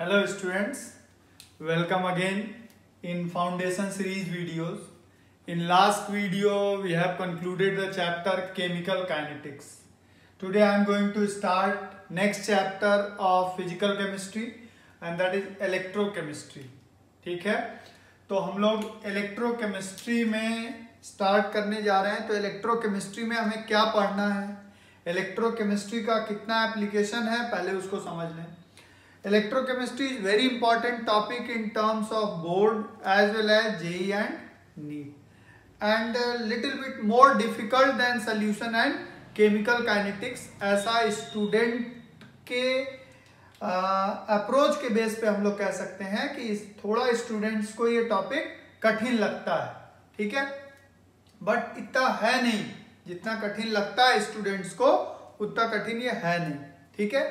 Hello students, welcome again in foundation series videos. In last video we have concluded the chapter chemical kinetics. Today I am going to start next chapter of physical chemistry and that is electrochemistry. ठीक है, तो हम लोग electrochemistry में start करने जा रहे हैं। तो इलेक्ट्रोकेमिस्ट्री में हमें क्या पढ़ना है, इलेक्ट्रोकेमिस्ट्री का कितना एप्लीकेशन है, पहले उसको समझ लें। Electrochemistry is very important topic in terms of board as well as JEE and NEET, and a little bit more difficult than solution and chemical kinetics. ऐसा स्टूडेंट के अप्रोच के बेस पे हम लोग कह सकते हैं कि थोड़ा स्टूडेंट्स को ये टॉपिक कठिन लगता है, ठीक है, बट इतना है नहीं। जितना कठिन लगता है स्टूडेंट्स को उतना कठिन ये है नहीं, ठीक है।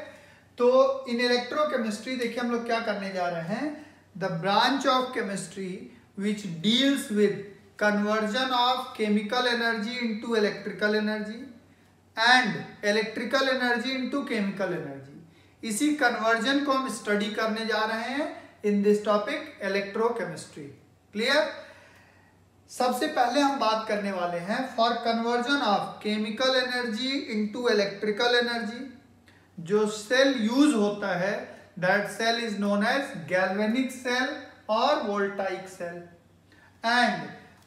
तो इन इलेक्ट्रोकेमिस्ट्री देखिए हम लोग क्या करने जा रहे हैं, the branch of chemistry which deals with conversion of chemical energy into electrical energy and electrical energy into chemical energy. इसी कन्वर्जन को हम स्टडी करने जा रहे हैं in this topic electrochemistry. Clear. सबसे पहले हम बात करने वाले हैं for conversion of chemical energy into electrical energy. जो सेल यूज होता है that cell is known as galvanic cell और voltaic cell. And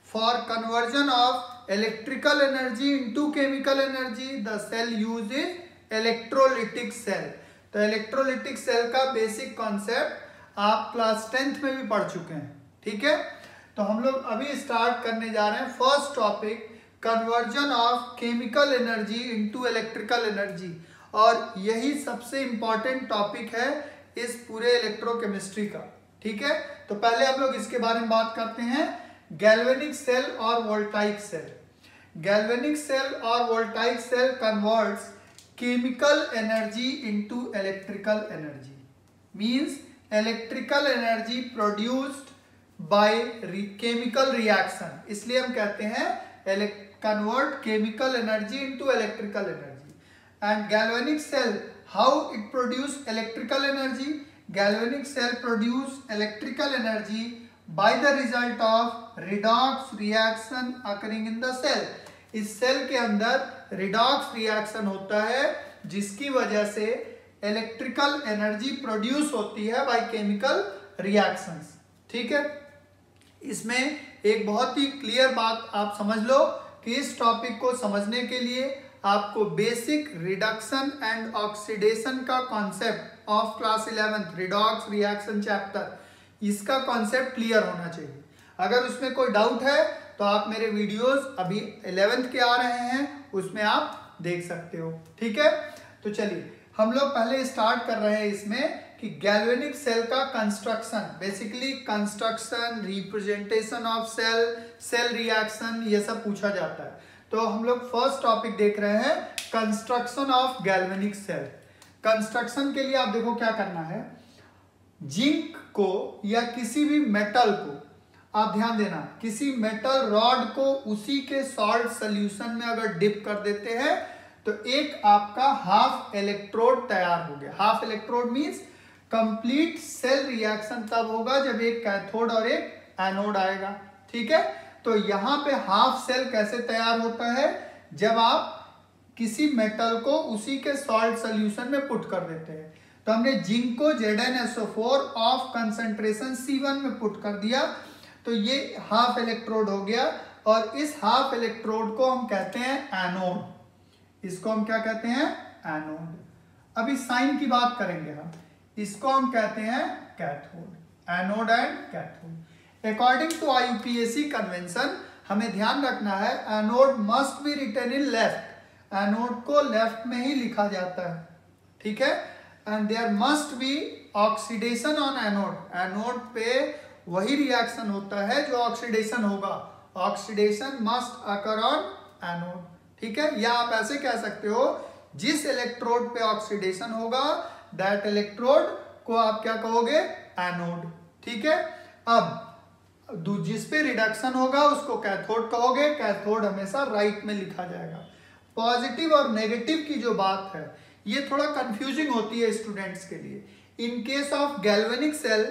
for conversion of electrical energy into chemical energy the cell use is electrolytic cell. तो electrolytic cell का basic concept आप class 10th में भी पढ़ चुके हैं, ठीक है। तो हम लोग अभी स्टार्ट करने जा रहे हैं first topic, conversion of chemical energy into electrical energy, और यही सबसे इंपॉर्टेंट टॉपिक है इस पूरे इलेक्ट्रोकेमिस्ट्री का, ठीक है। तो पहले हम लोग इसके बारे में बात करते हैं, गैल्वेनिक सेल और वोल्टाइक सेल। गैल्वेनिक सेल और voltaic cell converts chemical energy into electrical energy, means electrical energy produced by chemical reaction. इसलिए हम कहते हैं convert chemical energy into electrical energy. And galvanic cell, how it produce electrical energy? Galvanic cell produce electrical energy by the result of redox reaction occurring in the cell. इस cell के अंदर redox reaction होता है जिसकी वजह से electrical energy produce होती है बाय केमिकल रिएक्शंस, ठीक है। इसमें एक बहुत ही क्लियर बात आप समझ लो कि इस टॉपिक को समझने के लिए आपको बेसिक रिडक्शन एंड ऑक्सीडेशन का concept of class 11th redox reaction chapter, इसका कॉन्सेप्ट क्लियर होना चाहिए। अगर उसमें कोई डाउट है तो आप मेरे वीडियोस अभी 11th के आ रहे हैं, उसमें आप देख सकते हो, ठीक है। तो चलिए हम लोग पहले स्टार्ट कर रहे हैं इसमें कि गैल्वेनिक सेल का construction, basically construction, representation of cell, cell reaction, ये सब पूछा जाता है। तो हम लोग फर्स्ट टॉपिक देख रहे हैं construction of galvanic cell. Construction के लिए आप देखो क्या करना है, जिंक को या किसी भी मेटल को, आप ध्यान देना, किसी मेटल रॉड को उसी के सॉल्ट सॉल्यूशन में अगर डिप कर देते हैं तो एक आपका हाफ इलेक्ट्रोड तैयार हो गया। Half electrode means complete cell reaction तब होगा जब एक कैथोड और एक एनोड आएगा, ठीक है। तो यहाँ पे हाफ सेल कैसे तैयार होता है, जब आप किसी मेटल को उसी के सॉल्ट सॉल्यूशन में पुट कर देते हैं। तो हमने जिंक को ZnSO4 ऑफ कंसंट्रेशन C1 में पुट कर दिया, तो ये हाफ इलेक्ट्रोड हो गया, और इस हाफ इलेक्ट्रोड को हम कहते हैं एनोड। इसको हम क्या कहते हैं, एनोड। अभी साइन की बात करेंगे हम, इसको हम कहते हैं cathode, anode and cathode. According to IUPAC convention हमें ध्यान रखना है, anode must be written in left, anode को लेफ्ट में ही लिखा जाता है, ठीक है। And there must be oxidation on anode, anode पे वही रिएक्शन होता है जो ऑक्सीडेशन होगा, oxidation must occur on anode, ठीक है। या आप ऐसे कह सकते हो, जिस इलेक्ट्रोड पे ऑक्सीडेशन होगा दैट इलेक्ट्रोड को आप क्या कहोगे, एनोड, ठीक है। अब जिस पे रिडक्शन होगा उसको कैथोड कहोगे, कैथोड हमेशा राइट में लिखा जाएगा। पॉजिटिव और नेगेटिव की जो बात है ये थोड़ा कंफ्यूजिंग होती है स्टूडेंट्स के लिए, in case of galvanic cell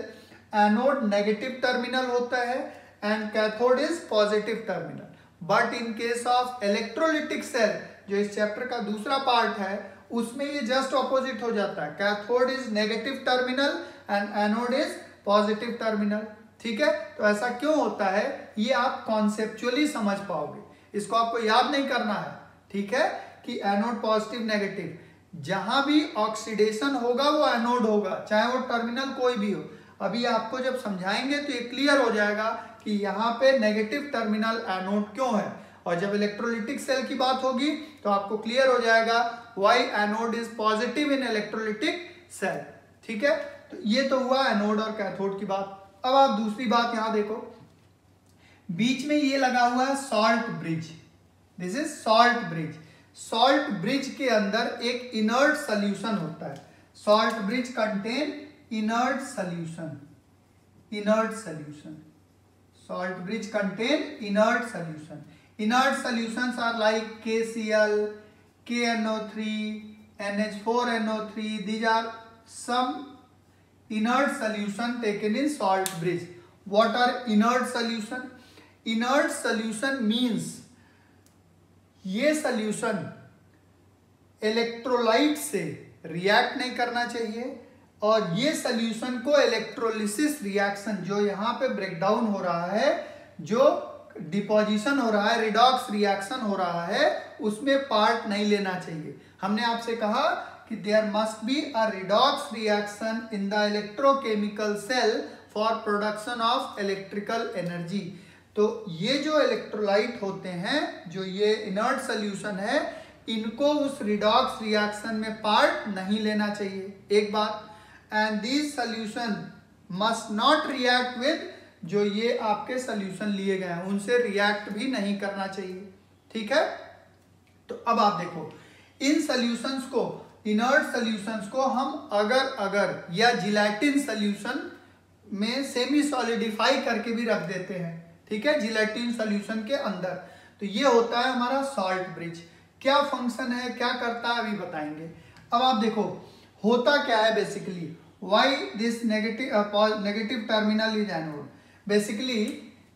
anode negative terminal होता है and cathode is positive terminal. But in case of electrolytic cell, जो इस चैप्टर का दूसरा पार्ट है, उसमें ये जस्ट ऑपोजिट हो जाता है। Cathode is negative terminal and anode is positive terminal. ठीक है, तो ऐसा क्यों होता है ये आप कॉन्सेप्चुअली समझ पाओगे, इसको आपको याद नहीं करना है। ठीक है, कि एनोड पॉजिटिव नेगेटिव, जहां भी ऑक्सीडेशन होगा वो एनोड होगा, चाहे वो टर्मिनल कोई भी हो। अभी आपको जब समझाएंगे तो ये क्लियर हो जाएगा कि यहाँ पे नेगेटिव टर्मिनल एनोड क्यों है, और जब इलेक्ट्रोलिटिक सेल की बात होगी तो आपको क्लियर हो जाएगा why anode is positive in electrolytic cell. ठीक है, तो ये तो हुआ एनोड और कैथोड की बात। अब आप दूसरी बात यहां देखो, बीच में ये लगा हुआ है salt bridge, this is salt bridge. Salt bridge के अंदर एक इनर्ट सोल्यूशन होता है। Salt bridge contain inert solution, inert solution. Salt bridge contain inert solution. Inert solutions are like KCl, KNO3, NH4NO3. These are some inert solution taken in salt bridge. What are inert solution? Inert solution means ये solution electrolyte से react नहीं करना चाहिए, और ये solution को electrolysis reaction, जो यहाँ पे ब्रेकडाउन हो रहा है, जो डिपोजिशन हो रहा है, रिडॉक्स रिएक्शन हो रहा है, उसमें पार्ट नहीं लेना चाहिए। हमने आपसे कहा कि there must be a redox reaction in the electrochemical cell for production of electrical energy. तो ये जो इलेक्ट्रोलाइट होते हैं, जो ये इनर्ट सोल्यूशन है, इनको उस रिडॉक्स रिएक्शन में पार्ट नहीं लेना चाहिए, एक बात। And this solution must not react with, जो ये आपके सोल्यूशन लिए गए हैं उनसे रिएक्ट भी नहीं करना चाहिए। ठीक है, तो अब आप देखो इन सोल्यूशंस को, इनर्ट सोल्यूशंस को हम अगर या जिलेटिन सोल्यूशन में सेमी सॉलिडिफाई करके भी रख देते हैं। ठीक है, जिलेटिन सोल्यूशन के अंदर, तो ये होता है हमारा सॉल्ट ब्रिज। क्या फंक्शन है, क्या करता है, अभी बताएंगे। अब आप देखो होता क्या है basically, why this negative terminal is anode. Basically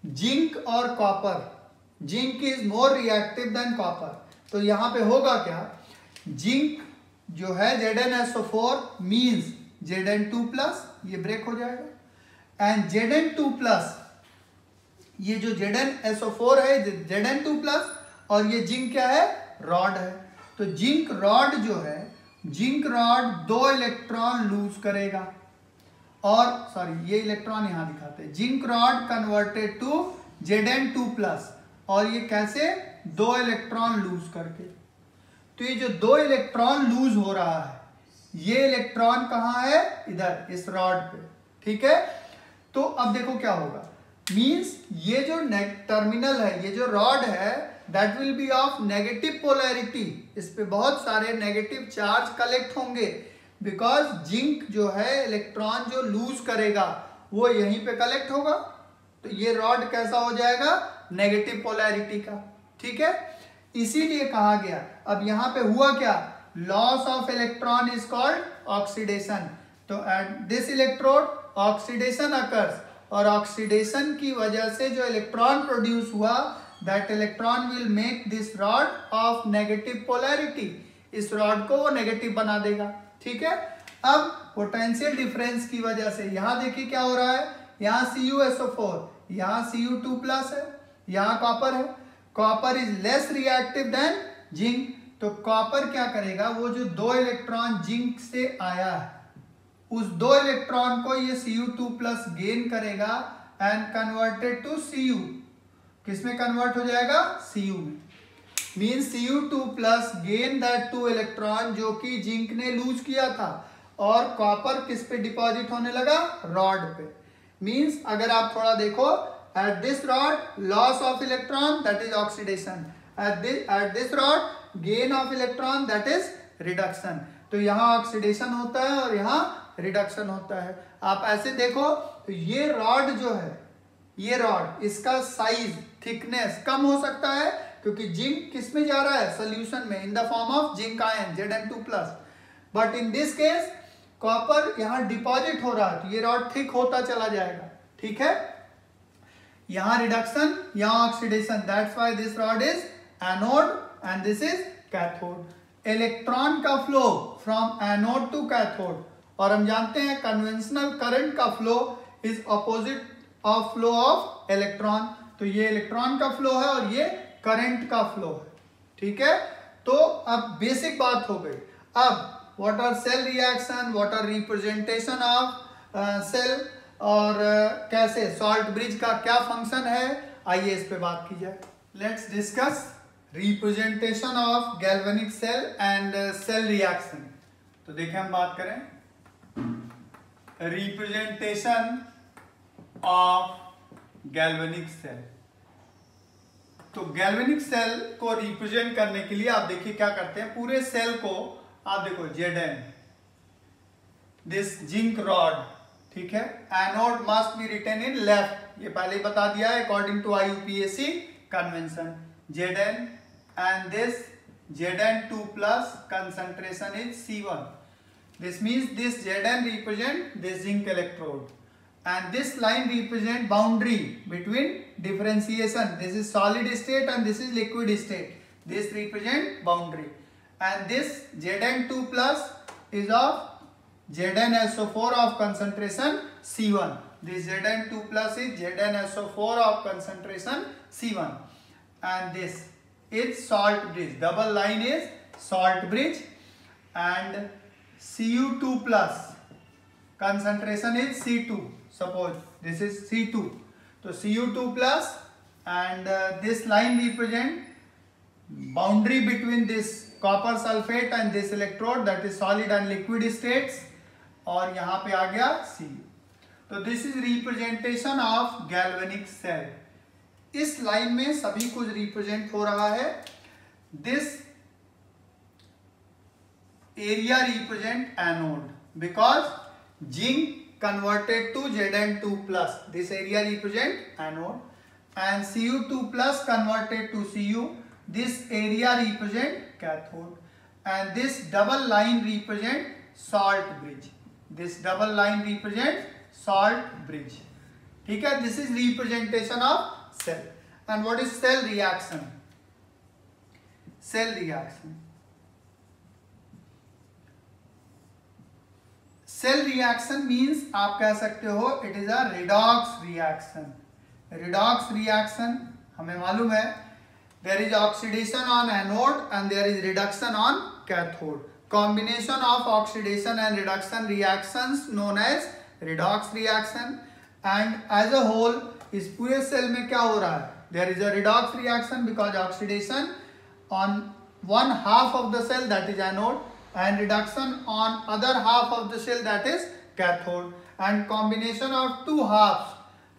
zinc और copper, zinc is more reactive than copper. तो यहाँ पे होगा क्या, जिंक जो है ZnSO4 मीन्स Zn2+, ये ब्रेक हो जाएगा, एंड Zn2+, ये जो ZnSO4 है Zn2+, और ये जिंक क्या है, रॉड है। तो जिंक रॉड जो है, जिंक रॉड 2 इलेक्ट्रॉन लूज करेगा, और सॉरी ये इलेक्ट्रॉन यहां दिखाते हैं, zinc rod converted to Zn2+, और ये कैसे, 2 इलेक्ट्रॉन लूज करके। तो ये जो 2 इलेक्ट्रॉन लूज हो रहा है, ये इलेक्ट्रॉन कहां है, इधर इस रॉड पे। ठीक है, तो अब देखो क्या होगा, मींस ये जो टर्मिनल है, ये जो रॉड है, that will be of negative polarity. इस पे बहुत सारे नेगेटिव चार्ज कलेक्ट होंगे, बिकॉज जिंक जो है इलेक्ट्रॉन जो लूज करेगा वो यहीं पे कलेक्ट होगा, तो ये रॉड कैसा हो जाएगा, नेगेटिव पोलैरिटी का। ठीक है, इसीलिए कहा गया। अब यहाँ पे हुआ क्या, loss of electron is called oxidation. तो at this electrode oxidation occurs, और ऑक्सीडेशन की वजह से जो इलेक्ट्रॉन प्रोड्यूस हुआ, that electron will make this rod of negative polarity, इस रॉड को वो नेगेटिव बना देगा। ठीक है, अब पोटेंशियल डिफरेंस की वजह से यहाँ देखिए क्या हो रहा है, यहाँ CuSO4, यहाँ Cu2+ है, यहाँ कॉपर है, copper is less reactive then zinc. तो कॉपर क्या करेगा, वो जो 2 इलेक्ट्रॉन जिंक से आया है, उस 2 इलेक्ट्रॉन को ये Cu2+ गेन करेगा एंड कन्वर्टेड टू Cu, किसमें कन्वर्ट हो जाएगा, Cu में। Mean Cu2+ gain that 2 electron जो कि जिंक ने लूज किया था, और कॉपर किस पे डिपॉजिट होने लगा, रॉड पे। मींस अगर आप थोड़ा देखो, at this rod loss of electron that is oxidation, at this rod gain of electron that is reduction. तो यहाँ ऑक्सीडेशन होता है और यहाँ रिडक्शन होता है। आप ऐसे देखो तो ये रॉड जो है, ये रॉड, इसका साइज, थिकनेस कम हो सकता है, क्योंकि जिंक किस में जा रहा है, सोल्यूशन में, in the form of zinc ion Zn2+। But in this case copper यहाँ डिपॉजिट हो रहा है, तो ये रॉड थिक होता चला जाएगा, ठीक है। यहाँ रिडक्शन, यहाँ oxidation, that's why this rod is anode and this is cathode. Electron का flow from anode to cathode, और हम जानते हैं कन्वेंशनल करंट का flow is opposite of flow of electron, तो ये इलेक्ट्रॉन का फ्लो है और ये करंट का फ्लो है, ठीक है। तो अब बेसिक बात हो गई। अब what are cell reaction, what are representation of cell, और कैसे सॉल्ट ब्रिज का क्या फंक्शन है, आइए इस पे बात की जाए। Let's discuss representation of galvanic cell and cell reaction. तो देखिए हम बात करें रिप्रेजेंटेशन ऑफ गैल्वेनिक सेल। तो गैल्वेनिक सेल को रिप्रेजेंट करने के लिए आप देखिए क्या करते हैं, पूरे सेल को आप देखो Zn, दिस जिंक रॉड, ठीक है। Anode must be written in left, ये पहले ही बता दिया है according to IUPAC convention. Zn and this Zn2 plus concentration is C1. This means this Zn represent this zinc electrode, and this line represent boundary between differentiation. This is solid state and this is liquid state. This represent boundary, and this Zn2 plus is of ZnSO4 of concentration C1. This Zn2 plus is ZnSO4 of concentration C1, and this is salt bridge. Double line is salt bridge, and Cu2 plus concentration is C2. Suppose this is C2, so Cu2 plus, and this line represent boundary between this copper sulfate and this electrode, that is solid and liquid states, और यहाँ पे आ गया Cu. तो this is representation of galvanic cell. इस line में सभी कुछ represent हो रहा है। This area represent anode because zinc converted to Zn2 plus. This area represent anode, and Cu2 plus converted to Cu. This area represent cathode, and this double line represent salt bridge. This double line represent salt bridge. ठीक है, this is representation of cell. And what is cell reaction? Cell reaction. Cell reaction means आप कह सकते हो it is a redox reaction. Redox reaction हमें मालूम है, there is oxidation on anode and there is reduction on cathode. Combination of oxidation and reduction reactions known as redox reaction. And as a whole इस पूरे cell में क्या हो रहा है, there is a redox reaction because oxidation on one half of the cell that is anode, and reduction on other half of the cell that is cathode, and combination of two halves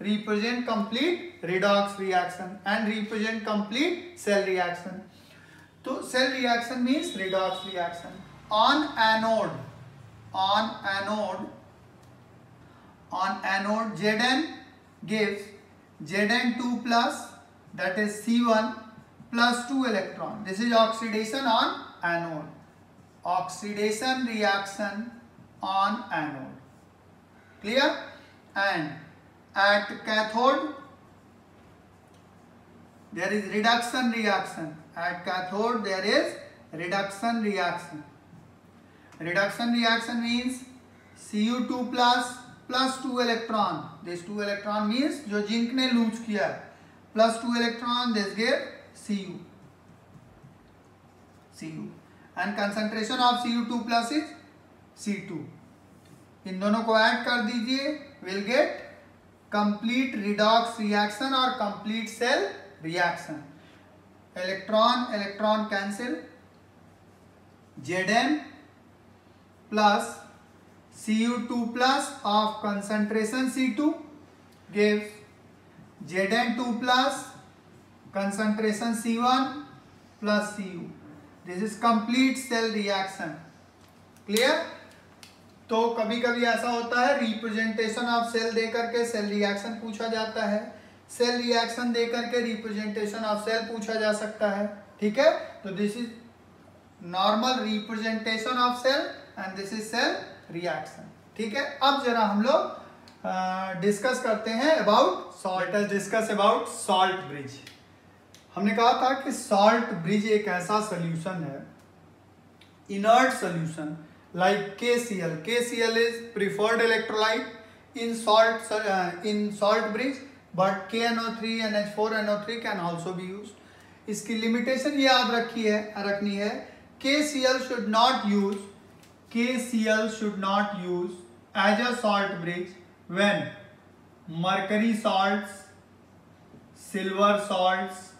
represent complete redox reaction and represent complete cell reaction. So cell reaction means redox reaction. On anode Zn gives Zn2 plus, that is C1 plus 2 electron. This is oxidation on anode. Oxidation reaction on anode, clear? And at cathode there is reduction reaction. At cathode there is reduction reaction. Reduction reaction means Cu2 plus 2 electron. This 2 electron means जो zinc ने loose किया है, plus 2 electron, this give Cu. And concentration of Cu2 plus is C2. इन दोनों को add कर दीजिए, will get complete redox reaction or complete cell reaction. Electron cancel, Zn plus Cu2 plus of concentration C2 gives Zn2 plus concentration C1 plus Cu. This is complete cell reaction. Clear? तो कभी कभी ऐसा होता है representation of cell दे करके cell reaction पूछा जाता है, सेल रिएक्शन दे करके रिप्रेजेंटेशन ऑफ सेल पूछा जा सकता है, ठीक है। तो this is normal representation of cell and this is cell reaction. ठीक है, अब जरा हम लोग डिस्कस करते हैं about salt. Discuss about salt bridge. हमने कहा था कि सॉल्ट ब्रिज एक ऐसा सोल्यूशन है, inert solution like KCl. KCl is preferred electrolyte in salt bridge, but KNO3 and H4NO3 can also be used. इसकी लिमिटेशन ये याद रखनी है, KCl should not use as a salt bridge when mercury salts, silver salts,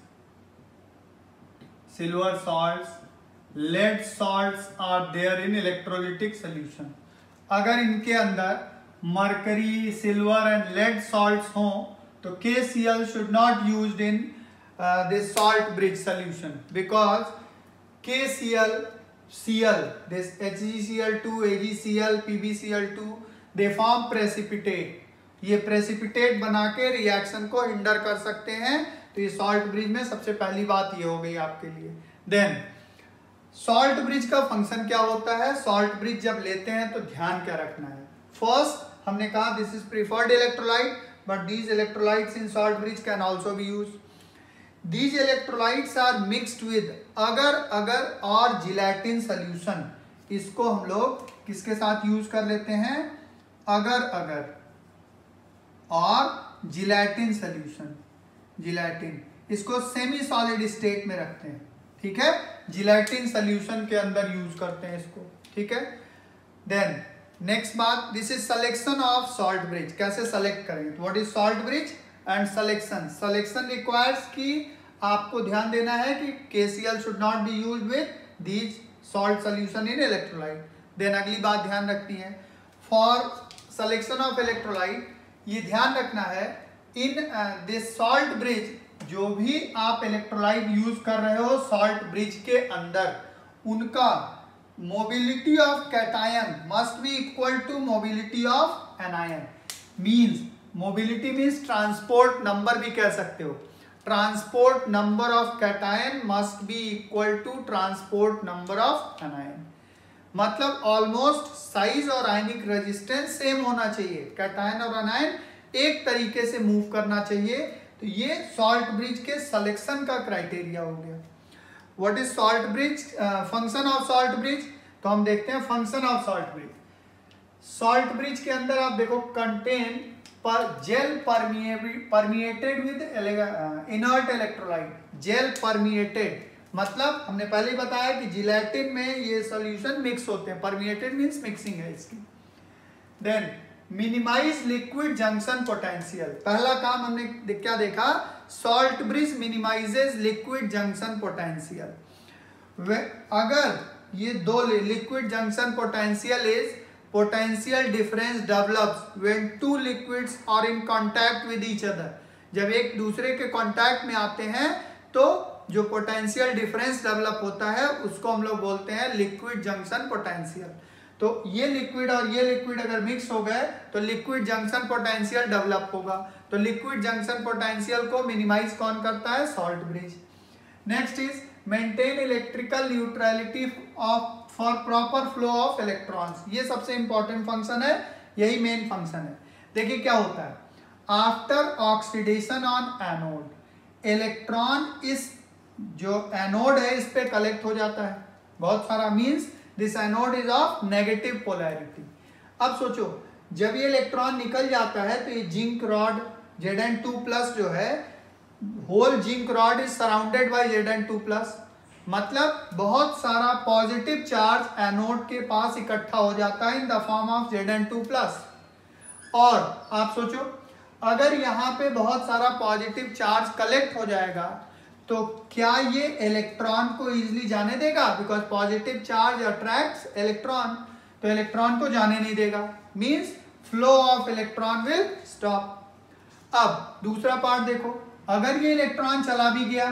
lead salts are there in electrolytic solution. अगर इनके अंदर mercury, silver and lead salts हों तो KCl should not used in this salt bridge solution because KCl, Cl, this HgCl2, AgCl, PbCl2, they form precipitate. ये precipitate बना के reaction को hinder कर सकते हैं। तो ये सॉल्ट ब्रिज में सबसे पहली बात ये हो गई आपके लिए। देन सॉल्ट ब्रिज का फंक्शन क्या होता है? सॉल्ट ब्रिज जब लेते हैं तो ध्यान क्या रखना है? फर्स्ट हमने कहा this is preferred electrolyte, but these electrolytes in salt bridge can also be use. These electrolytes are mixed with agar और जिलेटिन सोल्यूशन। इसको हम लोग किसके साथ यूज कर लेते हैं? अगर और जिलेटिन सोल्यूशन। जिलेटिन इसको सेमी सॉलिड स्टेट में रखते हैं। ठीक है, जिलेटिन सोल्यूशन के अंदर यूज करते हैं इसको। ठीक है, देन नेक्स्ट बात, this is selection of salt bridge. कैसे सेलेक्ट करेंगे? What is salt bridge and selection requires कि आपको ध्यान देना है कि KCl should not be used with these salt solution in electrolyte. Then अगली बात ध्यान रखनी है, फॉर सिलेक्शन ऑफ इलेक्ट्रोलाइट ये ध्यान रखना है इन दिस सॉल्ट ब्रिज, जो भी आप इलेक्ट्रोलाइट यूज कर रहे हो सॉल्ट ब्रिज के अंदर, उनका mobility of cation must be equal to mobility of anion. Means mobility means transport number भी कह सकते हो। Transport number of cation must be equal to transport number of anion. मतलब ऑलमोस्ट साइज और ionic resistance same होना चाहिए। Cation और anion एक तरीके से मूव करना चाहिए। तो ये सॉल्ट ब्रिज के सिलेक्शन का क्राइटेरिया हो गया। What is salt bridge? Function of salt bridge. तो हम देखते हैं function of salt bridge. Salt bridge के अंदर आप देखो कंटेन पर gel permeated with inert electrolyte. Gel permeated मतलब हमने पहले ही बताया कि जिलेटिन में ये सॉल्यूशन मिक्स होते हैं। परमिएटेड मींस मिक्सिंग है इसकी। Then minimise liquid junction potential. पहला काम हमने क्या देखा? Salt bridge minimises liquid junction potential. अगर ये दो liquid junction potential is potential difference develops when two liquids are in contact with each other. जब एक दूसरे के कांटेक्ट में आते हैं तो जो पोटेंशियल डिफरेंस डेवलप होता है उसको हम लोग बोलते हैं लिक्विड जंक्शन पोटेंशियल। तो ये लिक्विड और ये लिक्विड अगर मिक्स हो गए तो लिक्विड जंक्शन पोटेंशियल डेवलप होगा। तो लिक्विड जंक्शन पोटेंशियल को मिनिमाइज कौन करता है? Salt bridge. Next is maintain electrical neutrality for proper flow of electrons. ये सबसे इंपॉर्टेंट फंक्शन है, यही मेन फंक्शन है। देखिए क्या होता है, after oxidation on anode, electron इस जो एनोड है इस पे कलेक्ट हो जाता है बहुत सारा। Means this anode is of negative polarity. अब सोचो जब ये इलेक्ट्रॉन निकल जाता है तो ये जिंक रॉड Zn2+ जो है, whole zinc rod is surrounded by Zn2+। मतलब बहुत सारा पॉजिटिव चार्ज एनोड के पास इकट्ठा हो जाता है in the form of Zn2+। और आप सोचो अगर यहाँ पे बहुत सारा पॉजिटिव चार्ज कलेक्ट हो जाएगा तो क्या ये इलेक्ट्रॉन को इजीली जाने देगा? Because positive charge attracts electron, तो इलेक्ट्रॉन को जाने नहीं देगा। Means flow of electron will stop. अब दूसरा पार्ट देखो, अगर ये इलेक्ट्रॉन चला भी गया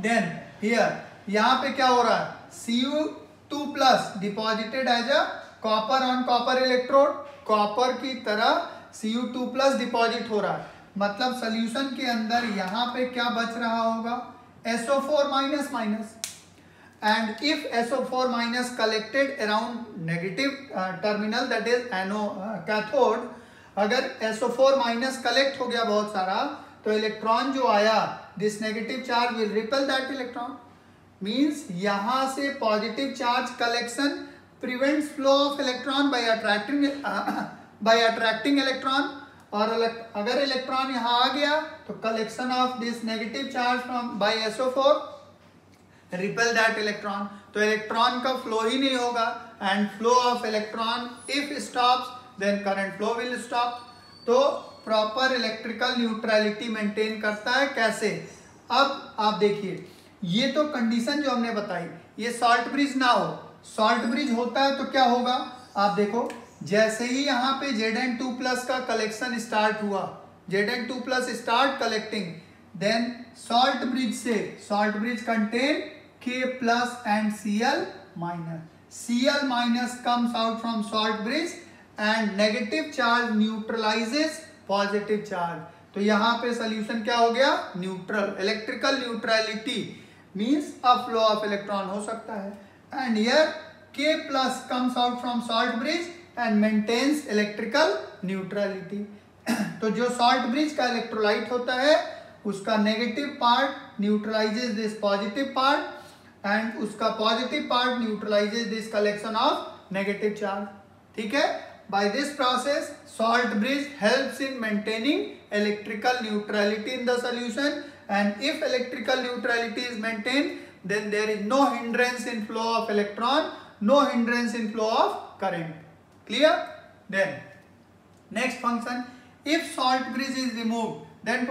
देन हियर यहाँ पे क्या हो रहा है? Cu2+ deposited as a copper on copper electrode. Copper की तरह Cu2+ डिपॉजिट हो रहा है। मतलब सोल्यूशन के अंदर यहाँ पे क्या बच रहा होगा? SO4-। and if SO4 minus collected around negative terminal that is cathode, अगर SO4 minus collect हो गया बहुत सारा तो इलेक्ट्रॉन जो आया this negative charge will repel that electron, means यहाँ से positive charge collection prevents flow of electron by attracting electron, और अगर इलेक्ट्रॉन यहाँ आ गया तो collection of this negative charge from by SO4 repel that electron, तो इलेक्ट्रॉन का फ्लो ही नहीं होगा and flow of electron if stops then current flow will stop. तो प्रॉपर इलेक्ट्रिकल न्यूट्रलिटी मेंटेन करता है। कैसे? अब आप देखिए, ये तो कंडीशन जो हमने बताई, ये सॉल्ट ब्रिज ना हो, सॉल्ट ब्रिज होता है तो क्या होगा, आप देखो जैसे ही यहाँ पे Zn2+ का कलेक्शन स्टार्ट हुआ, Zn2+ start collecting, then salt bridge से, salt bridge contain K+ and Cl-, Cl- comes out from salt bridge and negative charge neutralizes positive charge, तो यहाँ पे सोल्यूशन क्या हो गया, neutral. Electrical neutrality means a flow of electron हो सकता है, and here K+ comes out from salt bridge and maintains electrical neutrality। तो जो सॉल्ट ब्रिज का इलेक्ट्रोलाइट होता है उसका negative part neutralises this positive part and उसका positive part neutralises this collection of negative charge. ठीक है, by this process salt bridge helps in maintaining electrical neutrality in the solution, and if electrical neutrality is maintained then there is no hindrance in flow of electron, no hindrance in flow of current. Clear? Then next function, if salt bridge is removed then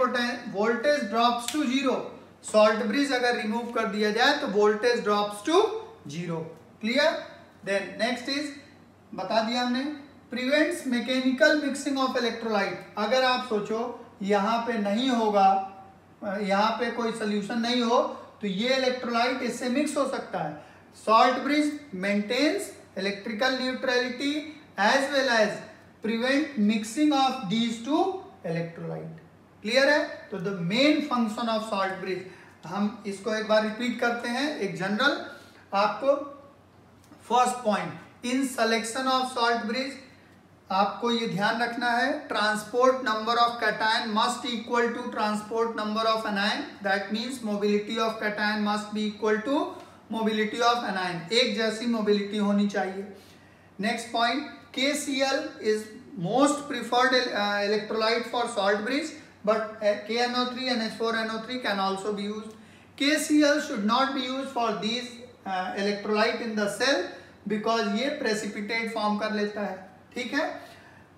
voltage drops to 0। salt bridge अगर remove कर दिया जाए तो voltage drops to 0। Clear? Then next is, बता दिया हमने, prevents mechanical mixing of electrolyte। अगर आप सोचो यहाँ पे नहीं होगा, यहाँ पे कोई सोल्यूशन नहीं हो तो ये इलेक्ट्रोलाइट इससे मिक्स हो सकता है। Salt bridge maintains electrical neutrality as well as prevent mixing of these two electrolyte. Clear है? तो the main function of salt bridge, हम इसको एक बार रिपीट करते हैं, एक जनरल आपको। First point, in selection of salt bridge आपको ये ध्यान रखना है, transport number of cation must equal to transport number of anion, that means mobility of cation must be equal to mobility of anion, एक जैसी mobility होनी चाहिए। Next point, KCl is most preferred electrolyte for salt bridge but KNO3 and H4NO3 can also be used. KCl should not be used for these electrolyte in the cell because ये precipitate form कर लेता है। ठीक है,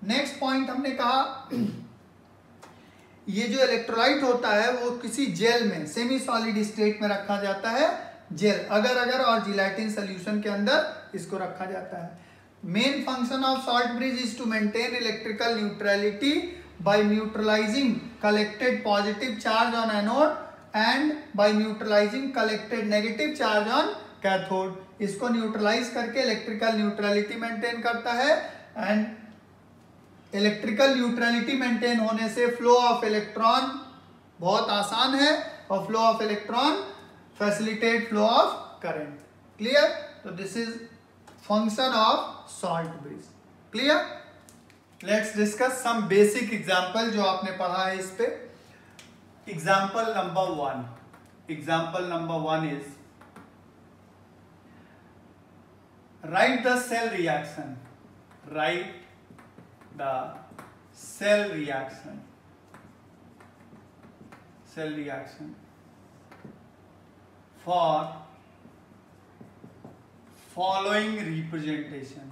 next point हमने कहा, ये जो इलेक्ट्रोलाइट होता है वो किसी जेल में, सेमी सॉलिड स्टेट में रखा जाता है, जेल अगर और जिलेटिन सोल्यूशन के अंदर इसको रखा जाता है। Main function of salt bridge is to maintain electrical neutrality by neutralizing collected positive charge on anode and by neutralizing collected negative charge on cathode. इसको न्यूट्रलाइज करके इलेक्ट्रिकल न्यूट्रलिटी मेंटेन करता है, एंड इलेक्ट्रिकल न्यूट्रलिटी मेंटेन होने से flow of electron बहुत आसान है और flow of electron facilitate flow of current. Clear? तो this is function of salt bridge. Clear? Let's discuss some basic example जो आपने पढ़ा है इस पे। Example number 1, example number 1 is write the cell reaction, write the cell reaction for following representation,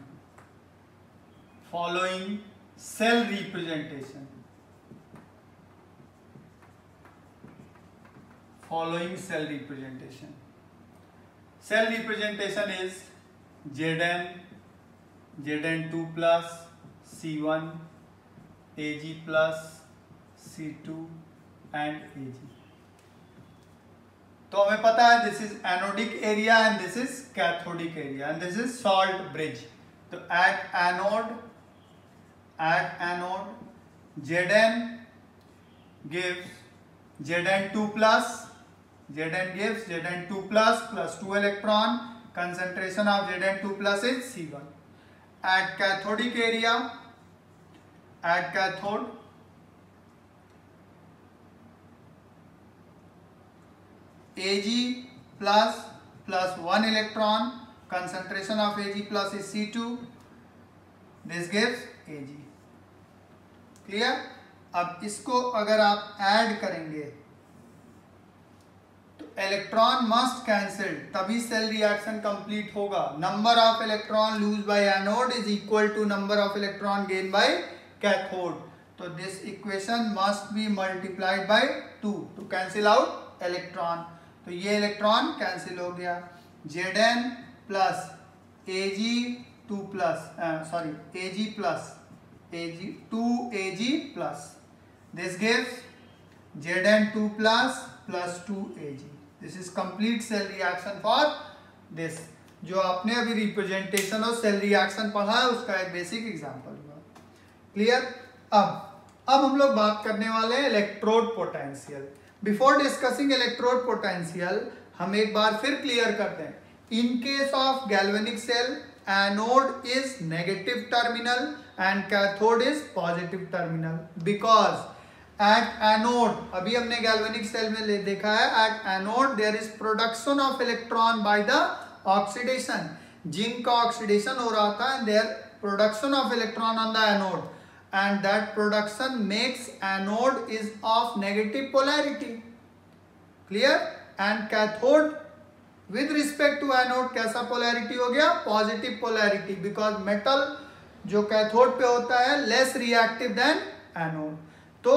following cell representation, following cell representation. Cell representation is Zn2+, C1, Ag+, C2 and Ag। तो हमें पता है this is anodic area and this is cathodic area and this is salt bridge. तो at anode Zn gives Zn2+, Zn gives Zn2 plus 2 electron. Concentration of Zn2 plus is C1. At cathodic area, at cathode, Ag plus 1 electron. Concentration of Ag plus is C2. This gives Ag. Clear? अब इसको अगर आप add करेंगे तो electron must cancel, तभी cell reaction complete होगा. Number of electron lose by anode is equal to number of electron gain by cathode. तो this equation must be multiplied by 2 to cancel out electron. तो ये electron cancel हो गया. Zn plus Ag2 plus Ag plus Ag 2Ag plus. This gives Zn2 plus 2Ag. This is complete cell reaction for this. जो आपने अभी representation और cell reaction पढ़ा है उसका एक बेसिक एग्जांपल हुआ. क्लियर? अब हम लोग बात करने वाले हैं electrode potential. Before discussing electrode potential हम एक बार फिर क्लियर करते हैं. In case of galvanic cell, anode is negative terminal and cathode is positive terminal because at anode, अभी हमने galvanic cell में देखा है, at anode there is production of electron by the oxidation. Zinc का oxidation हो रहा था and there production of electron on the anode and that production makes anode is of negative polarity. Clear? And cathode with respect to anode कैसा polarity हो गया? Positive polarity because metal जो cathode पे होता है लेस रिएक्टिव देन एनोड. तो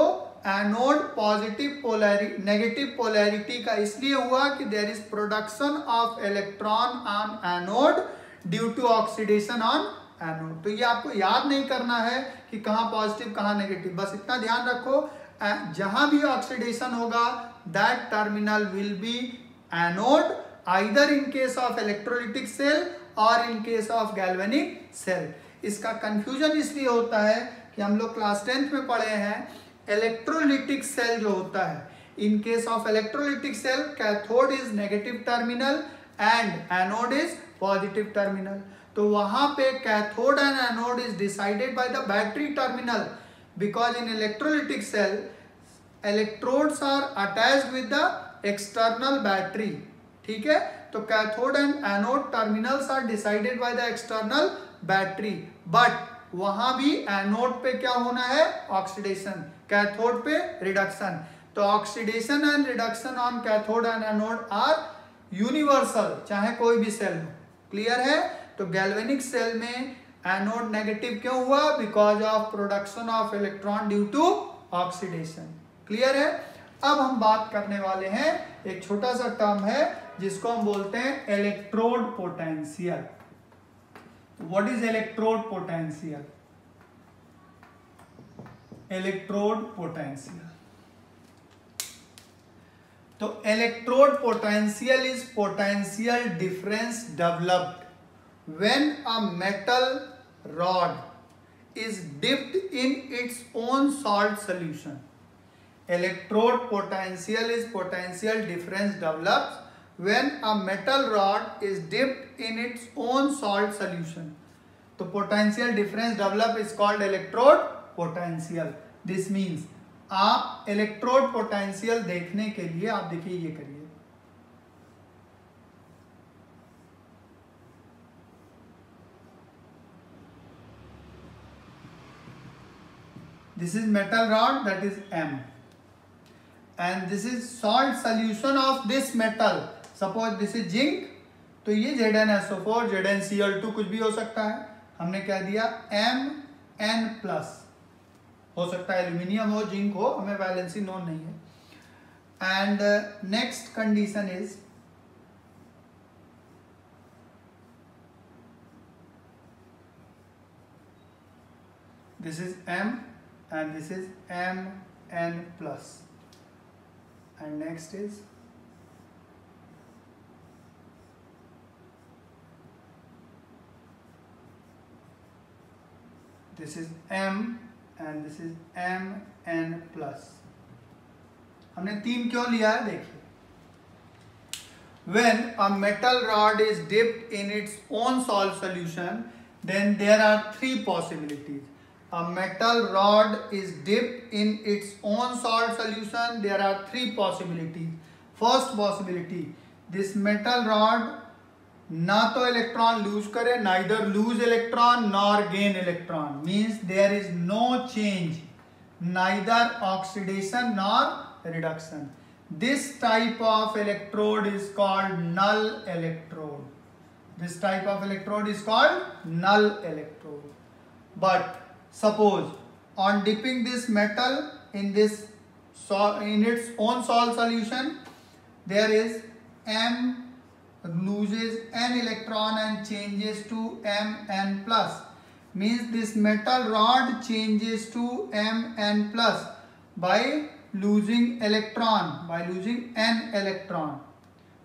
anode positive polarity negative polarity का इसलिए हुआ कि there is production of electron on anode due to oxidation on anode. तो ये आपको याद नहीं करना है कि कहाँ पॉजिटिव कहाँ नेगेटिव, बस इतना ध्यान रखो जहां भी ऑक्सीडेशन होगा that terminal will be anode either in case of electrolytic cell और in case of galvanic cell. इसका कंफ्यूजन इसलिए होता है कि हम लोग क्लास 10th में पढ़े हैं इलेक्ट्रोलिटिक सेल जो होता है, in case of electrolytic cell cathode is negative terminal and anode is positive terminal. तो वहां पे cathode and anode is decided by the battery terminal because in electrolytic cell electrodes are attached with the external battery. ठीक है? तो cathode and anode terminals are decided by the external battery, but वहां भी anode पे क्या होना है? Oxidation, cathode पे रिडक्शन. तो oxidation and reduction on cathode and anode are universal, चाहे कोई भी सेल हो. क्लियर है? तो गैल्वेनिक सेल में एनोड नेगेटिव क्यों हुआ? Because of production of electron due to oxidation. Clear है? अब हम बात करने वाले हैं, एक छोटा सा टर्म है जिसको हम बोलते हैं electrode potential. What is electrode potential? Electrode potential. तो electrode potential is potential difference developed when a metal rod is dipped in its own salt solution. Electrode potential is potential difference develops when a metal rod is dipped in its own salt solution. तो potential difference develop is called electrode potential. This means आप electrode potential देखने के लिए आप देखिए ये करिए. This is metal rod, that is M, and this is salt solution of this metal. Suppose this is zinc, तो ये ZnSO4 ZnCl2 कुछ भी हो सकता है. हमने क्या दिया? Mn plus. हो सकता है एल्यूमिनियम हो, जिंक हो, हमें वैलेंसी नोन नहीं है. And next condition is this is M and this is Mn plus. And next is this is M and this is Mn plus. हमने 3 क्यों लिया है देखिए. when a metal rod is dipped in its own salt solution, then there are three possibilities. A metal rod is dipped in its own salt solution. There are three possibilities. First possibility, this metal rod ना तो electron lose करे, neither lose electron nor gain electron, means there is no change, neither oxidation nor reduction. This type of electrode is called null electrode. This type of electrode is called null electrode. But suppose on dipping this metal in its own salt solution, there is M loses n electron and changes to Mn plus, means this metal rod changes to Mn plus by losing n electron.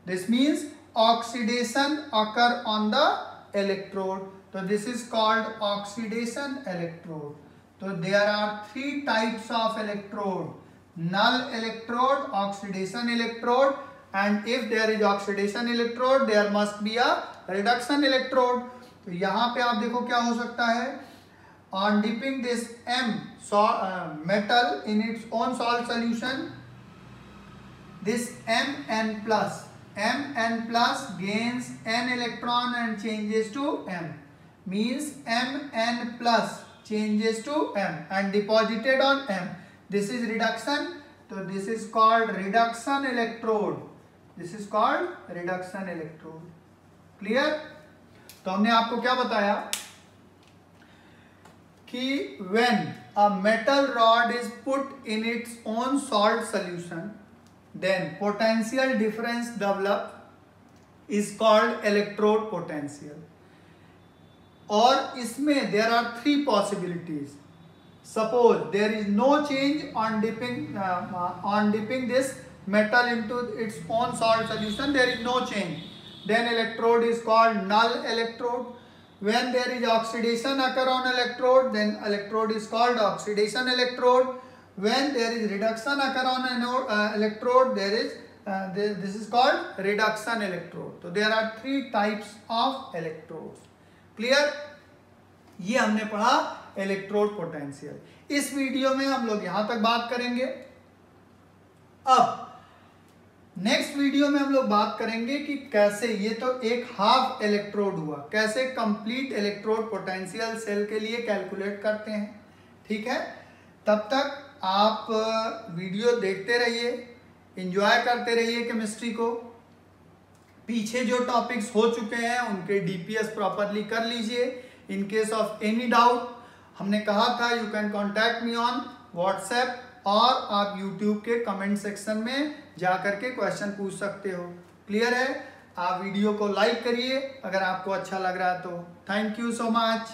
This means oxidation occur on the electrode. So this is called oxidation electrode. So there are three types of electrode: null electrode, oxidation electrode, and if there is oxidation electrode, there must be a reduction electrode. तो यहाँ पे आप देखो क्या हो सकता है, on dipping this metal in its own salt solution, this Mn plus gains n electron and changes to M, means Mn plus changes to M and deposited on M. This is reduction. So this is called reduction electrode. This is called reduction electrode. Clear? तो हमने आपको क्या बताया कि when a metal rod is put in its own salt solution, then potential difference develop is called electrode potential. और इसमें there are three possibilities. Suppose there is no change on dipping this metal into its own salt solution, there is no change, then electrode is called null electrode. When there is oxidation occur on electrode, then electrode is called oxidation electrode. When there is reduction occur on an electrode, this is called reduction electrode. So there are three types of electrodes. Clear? ये हमने पढ़ा electrode potential. इस video में हम लोग यहां तक बात करेंगे. अब नेक्स्ट वीडियो में हम लोग बात करेंगे कि कैसे, ये तो एक हाफ इलेक्ट्रोड हुआ, कैसे कंप्लीट इलेक्ट्रोड पोटेंशियल सेल के लिए कैलकुलेट करते हैं. ठीक है, तब तक आप वीडियो देखते रहिए, एंजॉय करते रहिए केमिस्ट्री को. पीछे जो टॉपिक्स हो चुके हैं उनके डीपीएस प्रॉपरली कर लीजिए. इन केस ऑफ एनी डाउट, हमने कहा था you can contact me on WhatsApp, और आप यूट्यूब के कमेंट सेक्शन में जाकर के क्वेश्चन पूछ सकते हो. क्लियर है? आप वीडियो को लाइक करिए अगर आपको अच्छा लग रहा है तो. Thank you so much.